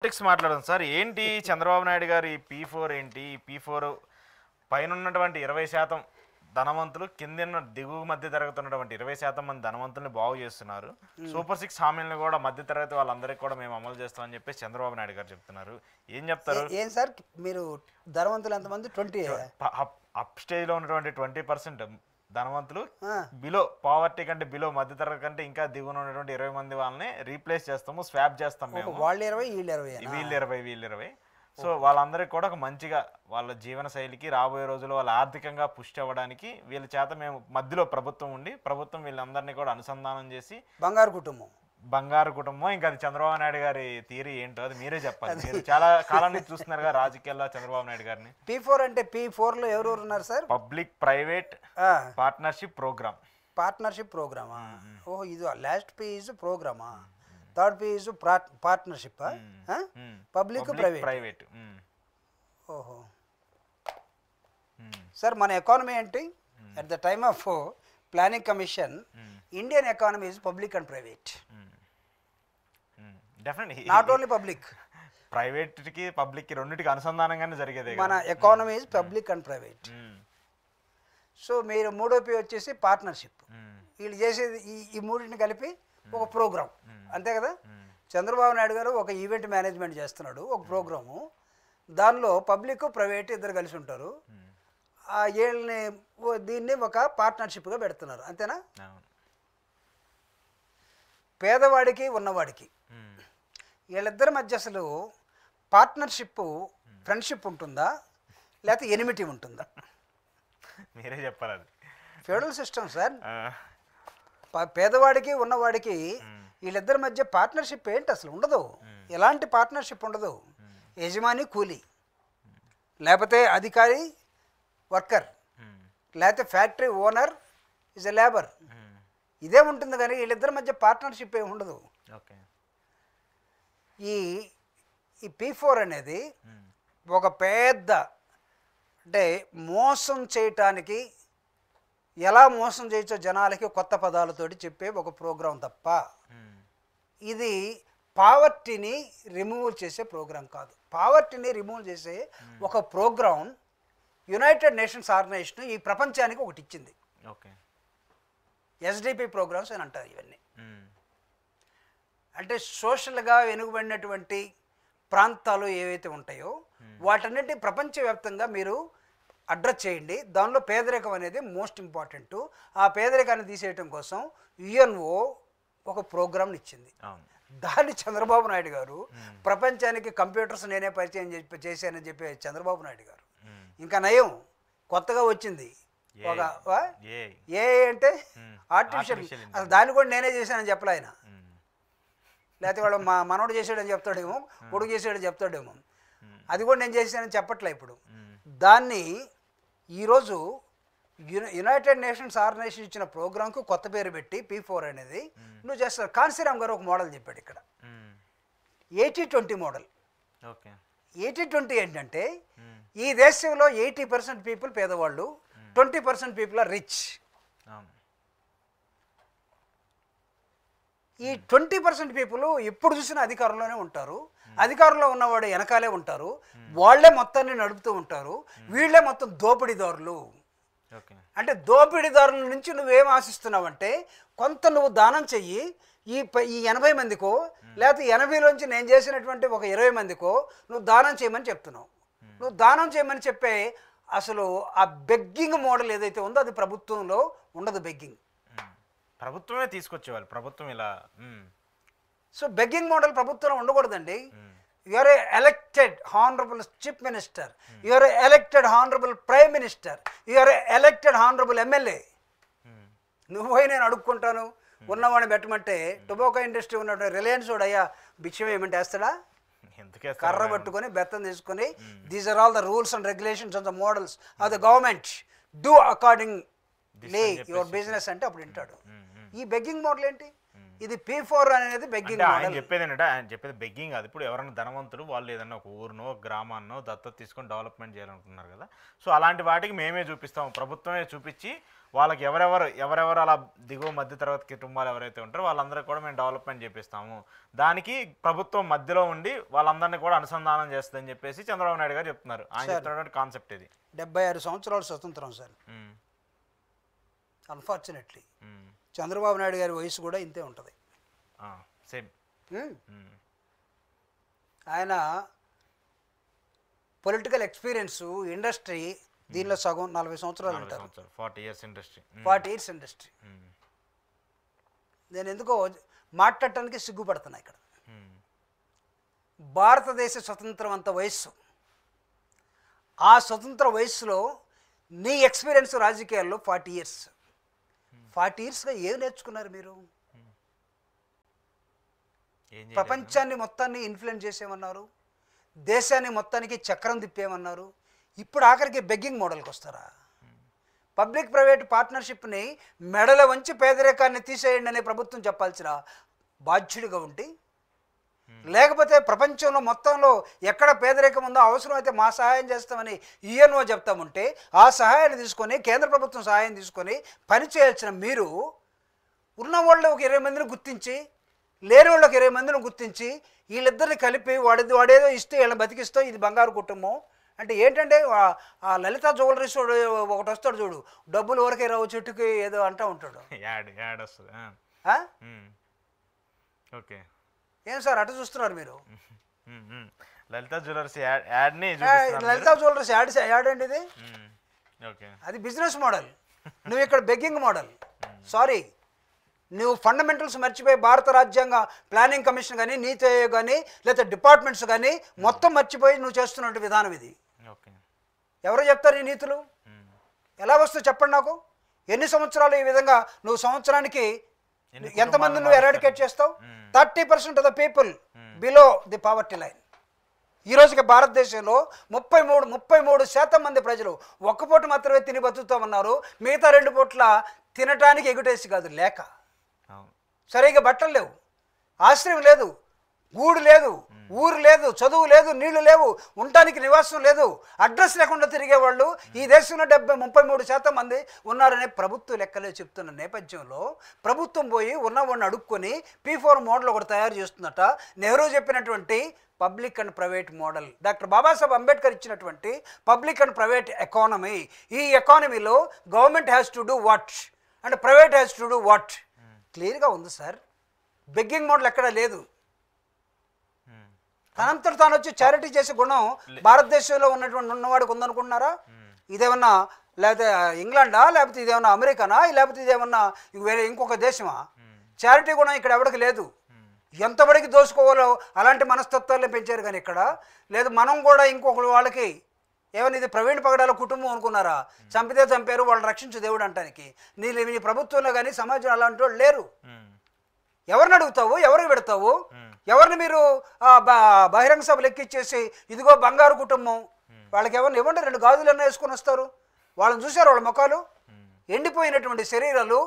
Politics మాట్లాడదాం sir. ఏంటి చంద్రబాబు నాయుడు గారు ఈ P4 ఏంటి? ఈ P4 పైన ఉన్నటువంటి 20% ధనవంతులు, కింద దిగువ మధ్య తరగతి ఉన్నటువంటి 20% మంది ధనవంతుల్ని బాగు చేస్తున్నారు. సూపర్ 6 హామీలను కూడా మధ్య తరగతి వాళ్ళందరికీ కూడా మేము అమలు చేస్తామని చెప్పేసి చంద్రబాబు నాయుడు గారు చెప్తున్నారు. ఏం చెప్తారు? ఏం సార్ మీరు ధనవంతులు ఎంతమంది? 20 అప్ స్టేజ్లో ఉన్నటువంటి 20% ధనవంతులు, బిలో పావర్టీ కంటే బిలో మధ్య తరగతి కంటే ఇంకా దిగువ ఉన్నటువంటి 20 మంది వాళ్ళని రీప్లేస్ చేస్తాము, స్వాప్ చేస్తాం మేము. వాళ్ళు 20 వీళ్ళు 20. సో వాళ్ళందరికీ కూడా ఒక మంచిగా వాళ్ళ జీవన శైలికి రాబోయే రోజుల్లో వాళ్ళ ఆర్థికంగా పుష్టి అవ్వడానికి వీళ్ళ చేత మేము మధ్యలో ప్రభుత్వం ఉండి ప్రభుత్వం వీళ్ళందరినీ కూడా అనుసంధానం చేసి బంగారు కుటుంబం. ఇంకా అది చంద్రబాబు నాయుడు గారి థియరీ ఏంటో అది మీరే చెప్పాలి. మీరు చాలా కాలం నుంచి చూస్తున్నారు కదా రాజకీయాల్లో చంద్రబాబు నాయుడు గారిని. P4 అంటే P4 లో ఎవరెవరు ఉన్నారు sir? Public private partnership program. ఓహో, ఇది లాస్ట్ P ఇస్ ప్రోగ్రామా, third P is partnership. Public private. ఓహో సార్, మన ఎకానమీ ఏంటి? At the time of planning commission Indian economy is public and private. Not only public, private కి public కి రెండింటికి అనుసంధానంగానే జరిగేది మన economy is public and private. So మీరు మూడో P వచ్చేసి పార్ట్నర్షిప్. వీళ్ళు చేసేది ఈ మూడింటిని కలిపి ఒక ప్రోగ్రామ్, అంతే కదా? చంద్రబాబు నాయుడు గారు ఒక ఈవెంట్ మేనేజ్మెంట్ చేస్తున్నాడు, ఒక ప్రోగ్రాము. దానిలో పబ్లిక్ ప్రైవేట్ ఇద్దరు కలిసి ఉంటారు. వీళ్ళని దీన్ని ఒక పార్ట్నర్షిప్గా పెడుతున్నారు, అంతేనా? పేదవాడికి ఉన్నవాడికి వీళ్ళిద్దరి మధ్య అసలు పార్ట్నర్షిప్, ఫ్రెండ్షిప్ ఉంటుందా లేకపోతే ఎనిమిటీ ఉంటుందా? మీరే చెప్పాలి. Federal system sir. పేదవాడికి ఉన్నవాడికి వీళ్ళిద్దరి మధ్య పార్ట్నర్షిప్ ఏంటి? అసలు ఉండదు, ఎలాంటి పార్ట్నర్షిప్ ఉండదు. యజమాని కూలీ, లేకపోతే అధికారి వర్కర్, లేకపోతే factory owner is a labour, ఇదే ఉంటుంది. కానీ వీళ్ళిద్దరి మధ్య పార్ట్నర్షిప్ ఏమి ఉండదు. ఈ P4 అనేది ఒక పెద్ద, అంటే మోసం చేయటానికి, ఎలా మోసం చేయొచ్చో జనాలకి కొత్త పదాలతోటి చెప్పే ఒక ప్రోగ్రాం తప్ప ఇది పావర్టీని రిమూవ్ చేసే ప్రోగ్రాం కాదు. పావర్టీని రిమూవ్ చేసే ఒక ప్రోగ్రాం యునైటెడ్ నేషన్స్ ఆర్గనైజేషన్ ఈ ప్రపంచానికి ఒకటి ఇచ్చింది. SDP ప్రోగ్రామ్స్ అని అంటారు ఇవన్నీ. అంటే సోషల్గా వెనుకబడినటువంటి ప్రాంతాలు ఏవైతే ఉంటాయో వాటన్నిటి ప్రపంచవ్యాప్తంగా మీరు అడ్రస్ చేయండి. దానిలో పేదరికం అనేది మోస్ట్ ఇంపార్టెంట్. ఆ పేదరికాన్ని తీసేయటం కోసం UNO ఒక ప్రోగ్రామ్ని ఇచ్చింది. దాన్ని చంద్రబాబు నాయుడు గారు ప్రపంచానికి కంప్యూటర్స్ నేనే పరిచయం చేశానని చెప్పి చంద్రబాబు నాయుడు గారు. ఇంకా నయం, కొత్తగా వచ్చింది ఒక AI అంటే ఆర్టిఫిషియల్. అసలు దాన్ని కూడా నేనే చేశానని చెప్పలే ఆయన. లేకపోతే వాడు మా మనోడు చేసాడని చెప్తాడేమో, కొడుకు చేసాడని చెప్తాడేమో. అది కూడా నేను చేశానని చెప్పట్లే ఇప్పుడు. దాన్ని ఈరోజు యునైటెడ్ నేషన్స్ ఆర్గనైజేషన్ ఇచ్చిన ప్రోగ్రాంకు కొత్త పేరు పెట్టి P4 అనేది నువ్వు చేస్తావు. కాన్సీరామ్ గారు ఒక మోడల్ చెప్పాడు ఇక్కడ, 80-20 మోడల్. 80-20 ఏంటంటే ఈ దేశంలో 80% పీపుల్ పేదవాళ్ళు, 20% పీపుల్ ఆర్ రిచ్. ఈ 20% పీపుల్ ఎప్పుడు చూసినా అధికారంలోనే ఉంటారు. అధికారంలో ఉన్నవాడు వెనకాలే ఉంటారు, వాళ్లే మొత్తాన్ని నడుపుతూ ఉంటారు. వీళ్ళే మొత్తం దోపిడీదారులు. అంటే దోపిడీదారుల నుంచి నువ్వేం ఆశిస్తున్నావంటే కొంత నువ్వు దానం చెయ్యి. ఈ 80 మందికో లేకపోతే 80లోంచి నేను చేసినటువంటి ఒక 20 మందికో నువ్వు దానం చేయమని చెప్తున్నావు. నువ్వు దానం చేయమని చెప్పే అసలు ఆ బెగ్గింగ్ మోడల్ ఏదైతే ఉందో అది ప్రభుత్వంలో ఉండదు. బెగ్గింగ్ ప్రభుత్వమే తీసుకొచ్చేవాళ్ళు, ప్రభుత్వం ఇలా. సో బెగ్గింగ్ మోడల్ ప్రభుత్వంలో ఉండకూడదండి. You are elected honorable chief minister, you are elected honorable prime minister, you are elected honorable MLA. నువ్వు పోయి నేను అడుక్కుంటాను ఉన్నవాడిని పెట్టమంటే టొబాకో ఇండస్ట్రీ ఉన్నట్టు రిలయన్స్ వాడు అయ్యా భిక్షం ఏమంటే వేస్తాడా? కర్ర పట్టుకొని బెత్తం తీసుకొని these are all the rules and regulations of the models of the government, do accordingly your business అంటే అప్పుడు వింటాడు. ఈ బెగ్గింగ్ మోడల్ ఏంటి? ఇది P4 అనేది బెగ్గింగ్ అంటే ఆయన మోడల్. చెప్పేది ఏంటంటే ఆయన చెప్పేది బెగ్గింగ్ కాదు. ఇప్పుడు ఎవరైనా ధనవంతులు వాళ్ళు ఏదన్నా ఒక ఊరినో ఒక గ్రామాన్నో దత్తత తీసుకొని డెవలప్మెంట్ చేయాలనుకుంటున్నారు కదా, సో అలాంటి వాటికి మేమే చూపిస్తాం, ప్రభుత్వమే చూపించి వాళ్ళకి ఎవరెవరు అలా దిగువ మధ్య తరగతి కుటుంబాలు ఎవరైతే ఉంటారో వాళ్ళందరూ కూడా మేము డెవలప్మెంట్ చేపిస్తాము, దానికి ప్రభుత్వం మధ్యలో ఉండి వాళ్ళందరినీ కూడా అనుసంధానం చేస్తుందని చెప్పేసి చంద్రబాబు నాయుడు గారు చెప్తున్నారు. ఆయన చెప్తున్నటువంటి కాన్సెప్ట్ ఇది. 76 సంవత్సరాలు స్వతంత్రం సార్. అన్ఫార్చునేట్లీ చంద్రబాబు నాయుడు గారి వయసు కూడా ఇంతే ఉంటుంది. సేమ్. ఆయన పొలిటికల్ ఎక్స్పీరియన్స్, ఇండస్ట్రీ దీనిలో సగం 40 సంవత్సరాలు ఉంటారు. 40 years ఇండస్ట్రీ. 40 years industry. నేను ఎందుకో మాట్లాడటానికి సిగ్గుపడుతున్నా ఇక్కడ. భారతదేశ స్వతంత్రం అంత వయస్సు, ఆ స్వతంత్ర వయస్సులో నీ ఎక్స్పీరియన్స్ రాజకీయాల్లో 40 years. 40 yearsగా ఏం నేర్చుకున్నారు మీరు? ప్రపంచాన్ని మొత్తాన్ని ఇన్ఫ్లుయెన్స్ చేసేమన్నారు, దేశాన్ని మొత్తానికి చక్రం తిప్పేమన్నారు. ఇప్పుడు ఆఖరికి బెగ్గింగ్ మోడల్కి వస్తారా? పబ్లిక్ ప్రైవేట్ పార్ట్నర్షిప్ని మెడల వంచి పేదరికాన్ని తీసేయండి అనే ప్రభుత్వం చెప్పాల్సిన బాధ్యుడిగా ఉండి, లేకపోతే ప్రపంచంలో మొత్తంలో ఎక్కడ పేదరికం ఉందో అవసరమైతే మా సహాయం చేస్తామని యుఎన్ఓ చెప్తామంటే ఆ సహాయాన్ని తీసుకొని కేంద్ర ప్రభుత్వం సహాయం తీసుకొని పని చేయాల్సిన మీరు ఉన్న వాళ్ళు ఒక 20 మందిని గుర్తించి లేని వాళ్ళకి 20 మందిని గుర్తించి వీళ్ళిద్దరిని కలిపి వాడేదో ఇస్తే వీళ్ళని బతికిస్తూ ఇది బంగారు కుటుంబం అంటే ఏంటంటే ఆ లలిత జ్యువెలరీస్ ఒకటి వస్తాడు చూడు, డబ్బులు ఊరికే రావు చెట్టుకి ఏదో అంటూ ఉంటాడు. యాడ్ వస్తుంది. ఓకే, ఏం సార్ అటు చూస్తున్నారు మీరు? లలిత జ్యువెలర్స్ యాడ్ని లలిత జ్యువెలర్స్ యాడ్ అండి ఇది. అది బిజినెస్ మోడల్, నువ్వు ఇక్కడ బెగ్గింగ్ మోడల్. సారీ, నువ్వు ఫండమెంటల్స్ మర్చిపోయి భారత రాజ్యాంగ ప్లానింగ్ కమిషన్ కానీ నీతి ఆయోగ్ కానీ లేదా డిపార్ట్మెంట్స్ కానీ మొత్తం మర్చిపోయి నువ్వు చేస్తున్నట్టు విధానం ఇది. ఎవరు చెప్తారు ఈ నీతులు? ఎలా వస్తుంది చెప్పండి నాకు. ఎన్ని సంవత్సరాలు ఈ విధంగా నువ్వు సంవత్సరానికి ఎంతమంది నువ్వు ఎరాడికేట్ చేస్తావు? 30% of the people below the poverty line. ఈ రోజుకి భారతదేశంలో 33% మంది ప్రజలు ఒక్క పూట మాత్రమే తిని బతుకుతామన్నారు. మిగతా 2 పూట్ల తినటానికి ఎగుటేసి కాదు, లేక. సరిగా బట్టలు లేవు, ఆశ్రయం లేదు, గూడు లేదు, ఊరు లేదు, చదువు లేదు, నీళ్లు లేవు, ఉండటానికి నివాసం లేదు, అడ్రస్ లేకుండా తిరిగేవాళ్ళు ఈ దేశంలో 33% మంది ఉన్నారనే ప్రభుత్వ లెక్కలే చెప్తున్న నేపథ్యంలో ప్రభుత్వం పోయి ఉన్నవాడిని అడుక్కొని P4 మోడల్ ఒకటి తయారు చేస్తుందట. నెహ్రూ చెప్పినటువంటి public and private model, doctor Babasaheb Ambedkar ఇచ్చినటువంటి పబ్లిక్ అండ్ ప్రైవేట్ ఎకానమీ. ఈ ఎకానమీలో government has to do what and private has to do what క్లియర్గా ఉంది సార్. బెగ్గింగ్ మోడల్ ఎక్కడా లేదు. తనంతట తాను వచ్చి చారిటీ చేసే గుణం భారతదేశంలో ఉన్నవాడికి ఉందనుకుంటున్నారా? ఇదేమన్నా లేకపోతే ఇంగ్లాండా, లేకపోతే ఇదేమన్నా అమెరికానా, లేకపోతే ఇదేమన్నా వేరే ఇంకొక దేశమా? చారిటీ గుణం ఇక్కడ ఎవరికి లేదు. ఎంతబడికి దోసుకోవాలో అలాంటి మనస్తత్వాలే పెంచారు. కానీ ఇక్కడ లేదు. మనం కూడా ఇంకొకరు వాళ్ళకి ఏమన్నా ఇది ప్రవీణ్ పగడాల కుటుంబం అనుకున్నారా? చంపితే చంపారు, వాళ్ళు రక్షించు దేవుడు అంటానికి. నీ ప్రభుత్వంలో కానీ సమాజం అలాంటి వాళ్ళు లేరు. ఎవరిని అడుగుతావు? ఎవరికి పెడతావు? ఎవరిని మీరు బహిరంగ సభలు ఎక్కిచ్చేసి ఇదిగో బంగారు కుటుంబం వాళ్ళకి ఎవరిని ఇవ్వండి 2 గాజులన్నా వేసుకొని వస్తారు. వాళ్ళని చూశారు, వాళ్ళ ముఖాలు ఎండిపోయినటువంటి శరీరాలు,